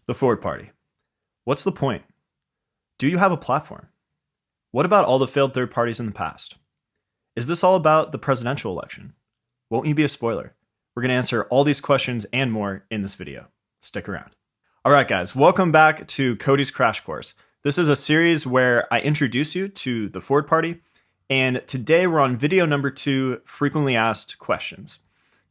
The Forward Party. What's the point? Do you have a platform? What about all the failed third parties in the past? Is this all about the presidential election? Won't you be a spoiler? We're going to answer all these questions and more in this video. Stick around. All right, guys, welcome back to Cody's Crash Course. This is a series where I introduce you to the Forward Party, and today we're on video number 2, frequently asked questions.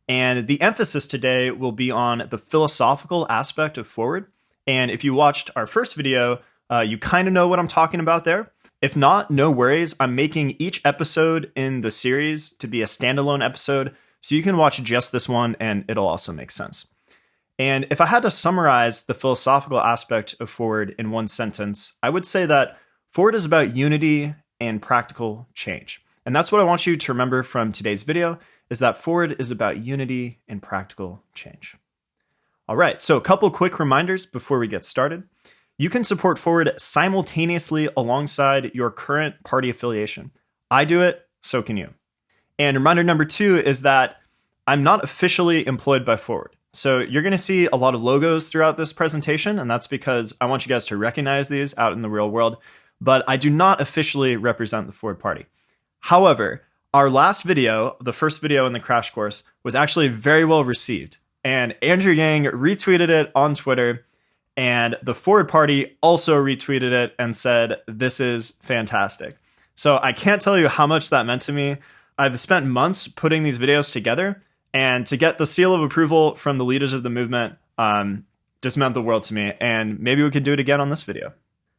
And the emphasis today will be on the philosophical aspect of Forward. And if you watched our first video, you kind of know what I'm talking about there. If not, no worries. I'm making each episode in the series to be a standalone episode, so you can watch just this one and it'll also make sense. And if I had to summarize the philosophical aspect of Forward in one sentence, I would say that Forward is about unity and practical change. And that's what I want you to remember from today's video, is that Forward is about unity and practical change. All right, so a couple quick reminders before we get started. You can support Forward simultaneously alongside your current party affiliation. I do it, so can you. And reminder number 2 is that I'm not officially employed by Forward. So you're going to see a lot of logos throughout this presentation, and that's because I want you guys to recognize these out in the real world, but I do not officially represent the Forward Party. However, our last video, the first video in the crash course, was actually very well received. And Andrew Yang retweeted it on Twitter, and the Forward Party also retweeted it and said, "This is fantastic." So I can't tell you how much that meant to me. I've spent months putting these videos together, and to get the seal of approval from the leaders of the movement just meant the world to me. And maybe we could do it again on this video.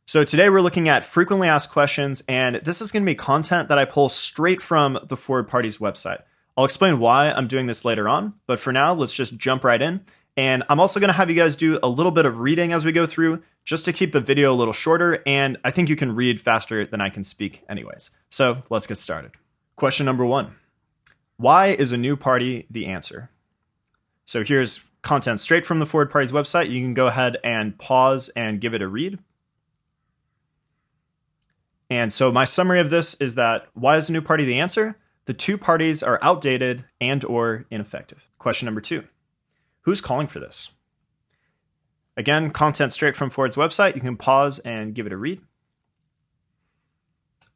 So today we're looking at frequently asked questions, and this is going to be content that I pull straight from the Forward Party's website. I'll explain why I'm doing this later on, but for now, let's just jump right in. And I'm also going to have you guys do a little bit of reading as we go through, just to keep the video a little shorter, and I think you can read faster than I can speak anyways. So let's get started. Question number 1. Why is a new party the answer? So here's content straight from the Forward Party's website. You can go ahead and pause and give it a read. And so my summary of this is that why is a new party the answer? The two parties are outdated and or ineffective. Question number 2. Who's calling for this? Again, content straight from Forward's website. You can pause and give it a read.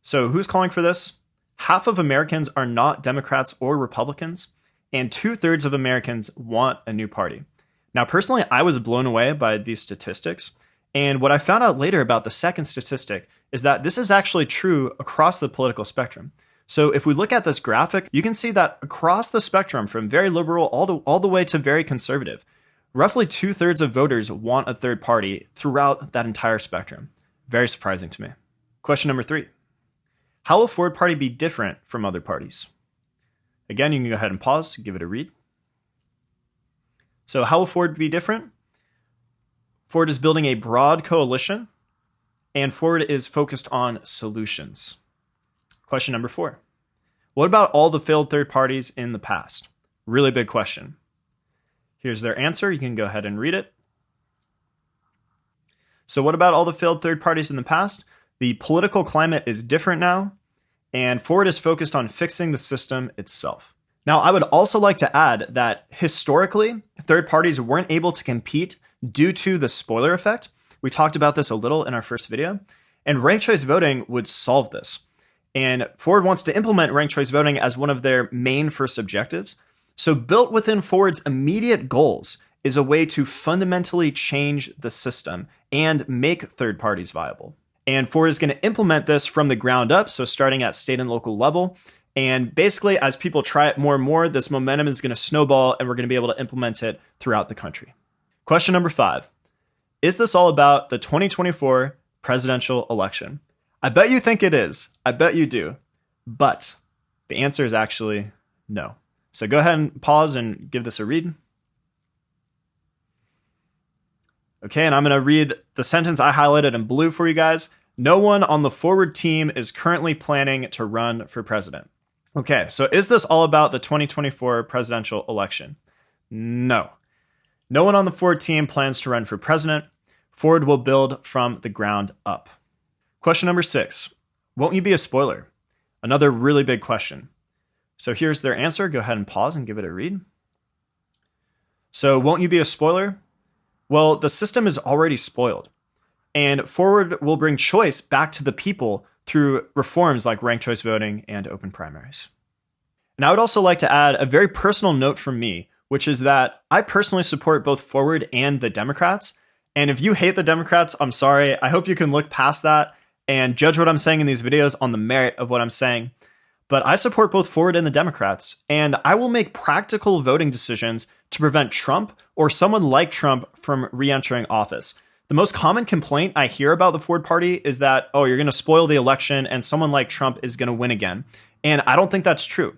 So who's calling for this? Half of Americans are not Democrats or Republicans, and 2/3 of Americans want a new party. Now, personally, I was blown away by these statistics. And what I found out later about the second statistic is that this is actually true across the political spectrum. So if we look at this graphic, you can see that across the spectrum, from very liberal all the way to very conservative, roughly 2/3 of voters want a third party throughout that entire spectrum. Very surprising to me. Question number 3. How will Forward Party be different from other parties? Again, you can go ahead and pause, give it a read. So how will Forward be different? Forward is building a broad coalition, and Forward is focused on solutions. Question number 4. What about all the failed third parties in the past? Really big question. Here's their answer. You can go ahead and read it. So what about all the failed third parties in the past? The political climate is different now, and Forward is focused on fixing the system itself. Now, I would also like to add that historically, third parties weren't able to compete due to the spoiler effect. We talked about this a little in our first video, and ranked choice voting would solve this. And Forward wants to implement ranked choice voting as one of their main first objectives. So built within Forward's immediate goals is a way to fundamentally change the system and make third parties viable. And Forward is going to implement this from the ground up, so starting at state and local level. And basically, as people try it more and more, this momentum is going to snowball, and we're going to be able to implement it throughout the country. Question number 5. Is this all about the 2024 presidential election? I bet you think it is. I bet you do. But the answer is actually no. So go ahead and pause and give this a read. Okay, and I'm going to read the sentence I highlighted in blue for you guys. No one on the Forward team is currently planning to run for president. Okay, so is this all about the 2024 presidential election? No. No one on the Forward team plans to run for president. Forward will build from the ground up. Question number 6. Won't you be a spoiler? Another really big question. So here's their answer. Go ahead and pause and give it a read. So won't you be a spoiler? Well, the system is already spoiled. And Forward will bring choice back to the people through reforms like ranked choice voting and open primaries. And I would also like to add a very personal note from me, which is that I personally support both Forward and the Democrats. And if you hate the Democrats, I'm sorry. I hope you can look past that and judge what I'm saying in these videos on the merit of what I'm saying. But I support both Forward and the Democrats, and I will make practical voting decisions to prevent Trump or someone like Trump from re-entering office. The most common complaint I hear about the Forward Party is that, oh, you're going to spoil the election and someone like Trump is going to win again. And I don't think that's true.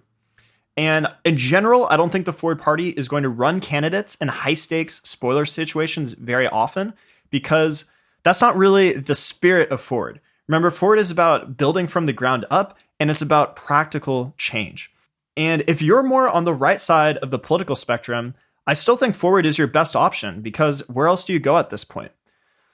And in general, I don't think the Forward Party is going to run candidates in high stakes spoiler situations very often, because that's not really the spirit of Forward. Remember, Forward is about building from the ground up, and it's about practical change. And if you're more on the right side of the political spectrum, I still think Forward is your best option, because where else do you go at this point?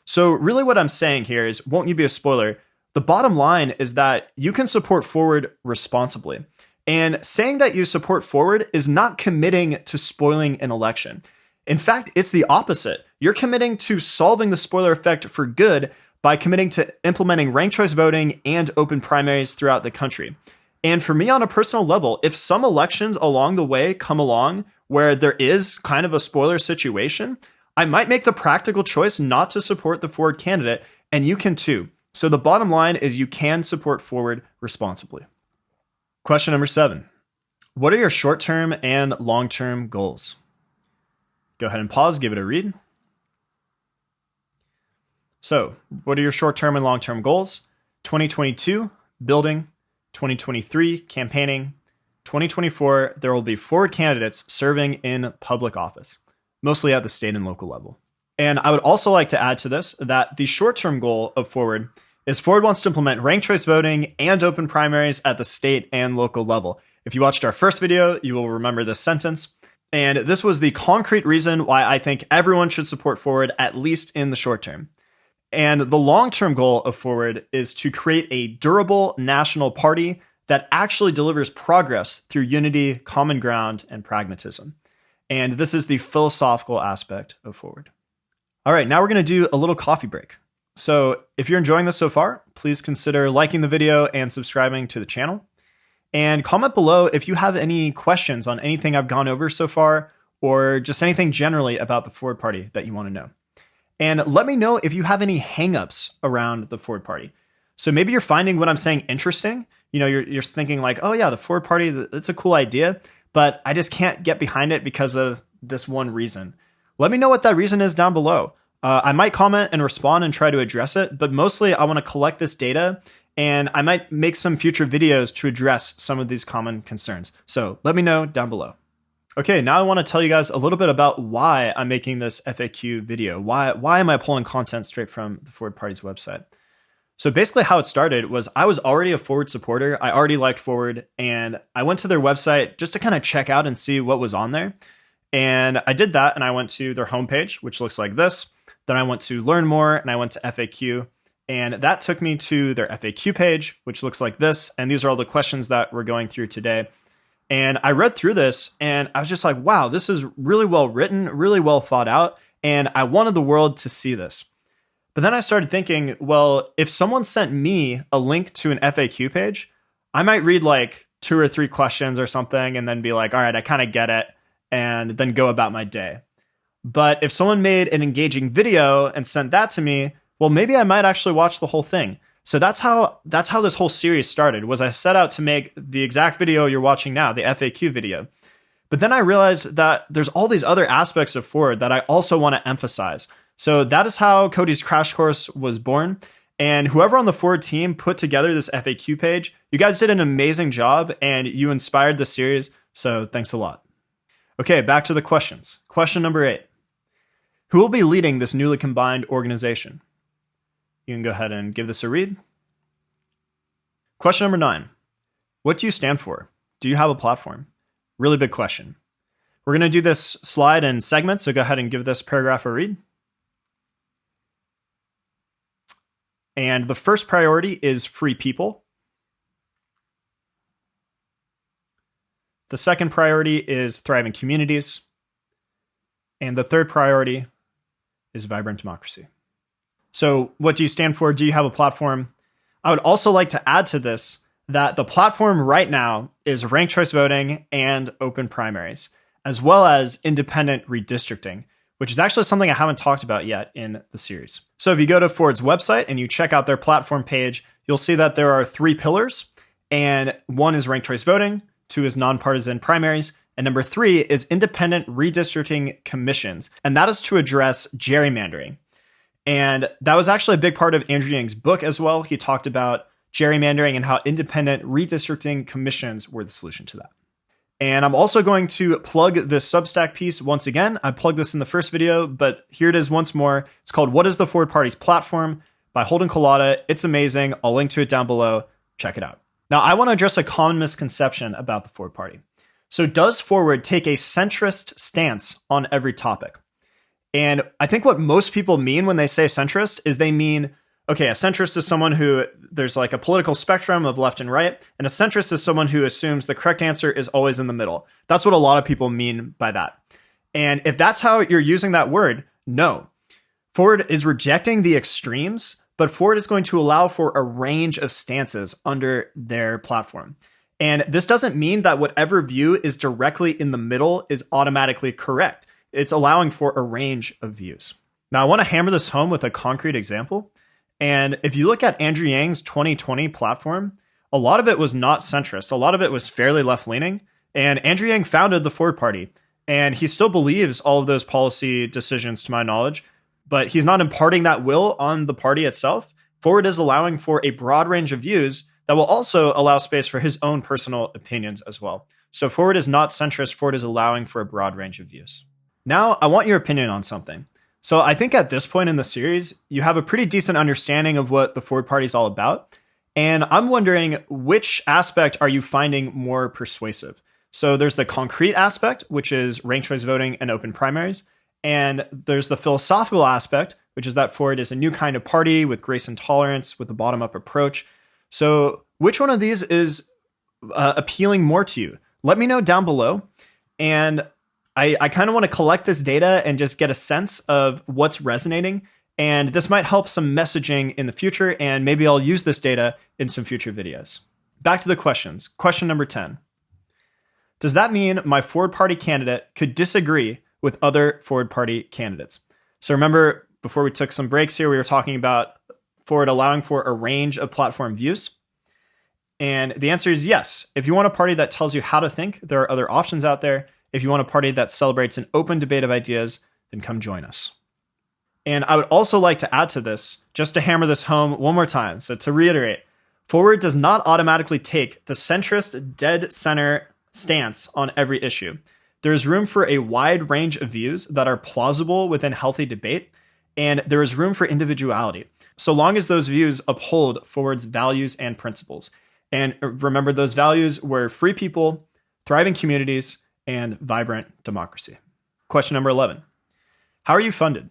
So really what I'm saying here is, won't you be a spoiler? The bottom line is that you can support Forward responsibly. And saying that you support Forward is not committing to spoiling an election. In fact, it's the opposite. You're committing to solving the spoiler effect for good by committing to implementing ranked choice voting and open primaries throughout the country. And for me, on a personal level, if some elections along the way come along where there is kind of a spoiler situation, I might make the practical choice not to support the Forward candidate, and you can too. So the bottom line is you can support Forward responsibly. Question number 7. What are your short-term and long-term goals? Go ahead and pause, give it a read. So, what are your short-term and long-term goals? 2022, building. 2023, campaigning. 2024, there will be Forward candidates serving in public office, mostly at the state and local level. And I would also like to add to this that the short-term goal of Forward is Forward wants to implement ranked choice voting and open primaries at the state and local level. If you watched our first video, you will remember this sentence. And this was the concrete reason why I think everyone should support Forward, at least in the short term. And the long-term goal of Forward is to create a durable national party that actually delivers progress through unity, common ground, and pragmatism. And this is the philosophical aspect of Forward. All right, now we're going to do a little coffee break. So if you're enjoying this so far, please consider liking the video and subscribing to the channel. And comment below if you have any questions on anything I've gone over so far, or just anything generally about the Forward Party that you want to know. And let me know if you have any hangups around the Forward Party. So maybe you're finding what I'm saying interesting. You know, you're thinking like, oh yeah, the Forward Party, that's a cool idea, but I just can't get behind it because of this one reason. Let me know what that reason is down below. I might comment and respond and try to address it, but mostly I want to collect this data, and I might make some future videos to address some of these common concerns. So let me know down below. Okay, now I want to tell you guys a little bit about why I'm making this FAQ video. Why am I pulling content straight from the Forward Party's website? So basically how it started was I was already a Forward supporter. I already liked Forward, and I went to their website just to kind of check out and see what was on there. And I did that, and I went to their homepage, which looks like this. Then I went to learn more, and I went to FAQ, and that took me to their FAQ page, which looks like this. And these are all the questions that we're going through today. And I read through this, and I was just like, wow, this is really well written, really well thought out, and I wanted the world to see this. But then I started thinking, well, if someone sent me a link to an FAQ page, I might read like 2 or 3 questions or something and then be like, all right, I kind of get it, and then go about my day. But if someone made an engaging video and sent that to me, well, maybe I might actually watch the whole thing. So that's how this whole series started, was I set out to make the exact video you're watching now, the FAQ video. But then I realized that there's all these other aspects of Forward that I also want to emphasize. So that is how Cody's Crash Course was born. And whoever on the Forward team put together this FAQ page, you guys did an amazing job and you inspired the series. So thanks a lot. Okay, back to the questions. Question number 8. Who will be leading this newly combined organization? You can go ahead and give this a read. Question number 9. What do you stand for? Do you have a platform? Really big question. We're going to do this slide in segments, so go ahead and give this paragraph a read. And the first priority is free people. The second priority is thriving communities. And the third priority is vibrant democracy. So what do you stand for? Do you have a platform? I would also like to add to this that the platform right now is ranked choice voting and open primaries, as well as independent redistricting, which is actually something I haven't talked about yet in the series. So if you go to Ford's website and you check out their platform page, you'll see that there are 3 pillars, and 1 is ranked choice voting, 2 is nonpartisan primaries, and number 3 is independent redistricting commissions, and that is to address gerrymandering. And that was actually a big part of Andrew Yang's book as well. He talked about gerrymandering and how independent redistricting commissions were the solution to that. And I'm also going to plug this Substack piece once again. I plugged this in the first video, but here it is once more. It's called What is the Forward Party's Platform by Holden Collada. It's amazing. I'll link to it down below. Check it out. Now, I want to address a common misconception about the Forward Party. So does Forward take a centrist stance on every topic? And I think what most people mean when they say centrist is they mean, okay, a centrist is someone who there's like a political spectrum of left and right, and a centrist is someone who assumes the correct answer is always in the middle. That's what a lot of people mean by that. And if that's how you're using that word, no. Forward is rejecting the extremes, but Forward is going to allow for a range of stances under their platform. And this doesn't mean that whatever view is directly in the middle is automatically correct. It's allowing for a range of views. Now, I want to hammer this home with a concrete example. And if you look at Andrew Yang's 2020 platform, a lot of it was not centrist. A lot of it was fairly left-leaning. And Andrew Yang founded the Forward Party. And he still believes all of those policy decisions, to my knowledge, but he's not imparting that will on the party itself. Forward is allowing for a broad range of views that will also allow space for his own personal opinions as well. So Forward is not centrist. Forward is allowing for a broad range of views. Now, I want your opinion on something. So I think at this point in the series, you have a pretty decent understanding of what the Forward Party is all about. And I'm wondering, which aspect are you finding more persuasive? So there's the concrete aspect, which is ranked choice voting and open primaries. And there's the philosophical aspect, which is that Forward is a new kind of party with grace and tolerance, with a bottom-up approach. So which one of these is appealing more to you? Let me know down below. And I kind of want to collect this data and just get a sense of what's resonating. And this might help some messaging in the future. And maybe I'll use this data in some future videos. Back to the questions. Question number 10. Does that mean my Forward Party candidate could disagree with other Forward Party candidates? So remember, before we took some breaks here, we were talking about Forward allowing for a range of platform views. And the answer is yes. If you want a party that tells you how to think, there are other options out there. If you want a party that celebrates an open debate of ideas, then come join us. And I would also like to add to this, just to hammer this home one more time. So to reiterate, Forward does not automatically take the centrist, dead center stance on every issue. There is room for a wide range of views that are plausible within healthy debate, and there is room for individuality, so long as those views uphold Forward's values and principles. And remember, those values were free people, thriving communities, and vibrant democracy. Question number 11. How are you funded? You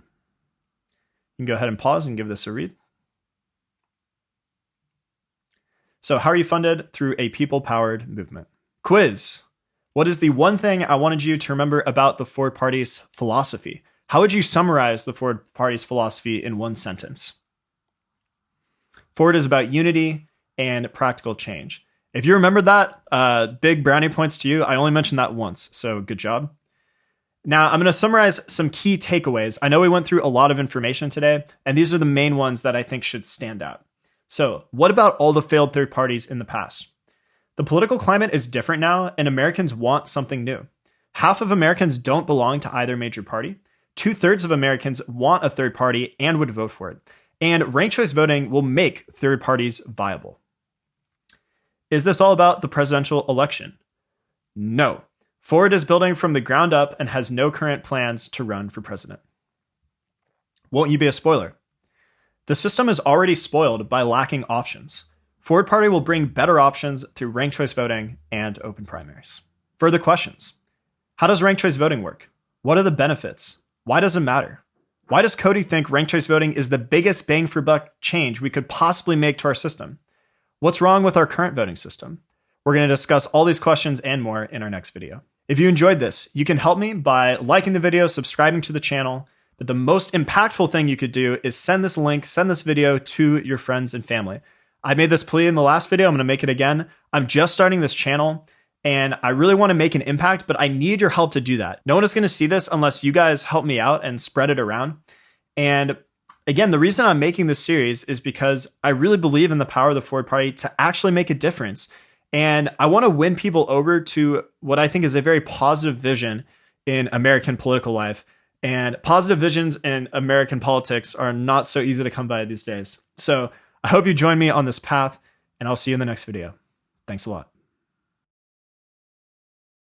can go ahead and pause and give this a read. So how are you funded? Through a people-powered movement. Quiz. What is the one thing I wanted you to remember about the Forward Party's philosophy? How would you summarize the Forward Party's philosophy in one sentence? Forward is about unity and practical change. If you remembered that, big brownie points to you. I only mentioned that once, so good job. Now, I'm going to summarize some key takeaways. I know we went through a lot of information today, and these are the main ones that I think should stand out. So, what about all the failed third parties in the past? The political climate is different now, and Americans want something new. Half of Americans don't belong to either major party. 2/3 of Americans want a third party and would vote for it. And ranked choice voting will make third parties viable. Is this all about the presidential election? No. Forward is building from the ground up and has no current plans to run for president. Won't you be a spoiler? The system is already spoiled by lacking options. Forward Party will bring better options through ranked choice voting and open primaries. Further questions. How does ranked choice voting work? What are the benefits? Why does it matter? Why does Cody think ranked choice voting is the biggest bang for buck change we could possibly make to our system? What's wrong with our current voting system? We're going to discuss all these questions and more in our next video. If you enjoyed this, you can help me by liking the video, subscribing to the channel, But the most impactful thing you could do is send this link, send this video to your friends and family. I made this plea in the last video. I'm going to make it again. I'm just starting this channel and I really want to make an impact, but I need your help to do that. No one is going to see this unless you guys help me out and spread it around. And again, the reason I'm making this series is because I really believe in the power of the Ford Party to actually make a difference. And I want to win people over to what I think is a very positive vision in American political life. And positive visions in American politics are not so easy to come by these days. So I hope you join me on this path, and I'll see you in the next video. Thanks a lot.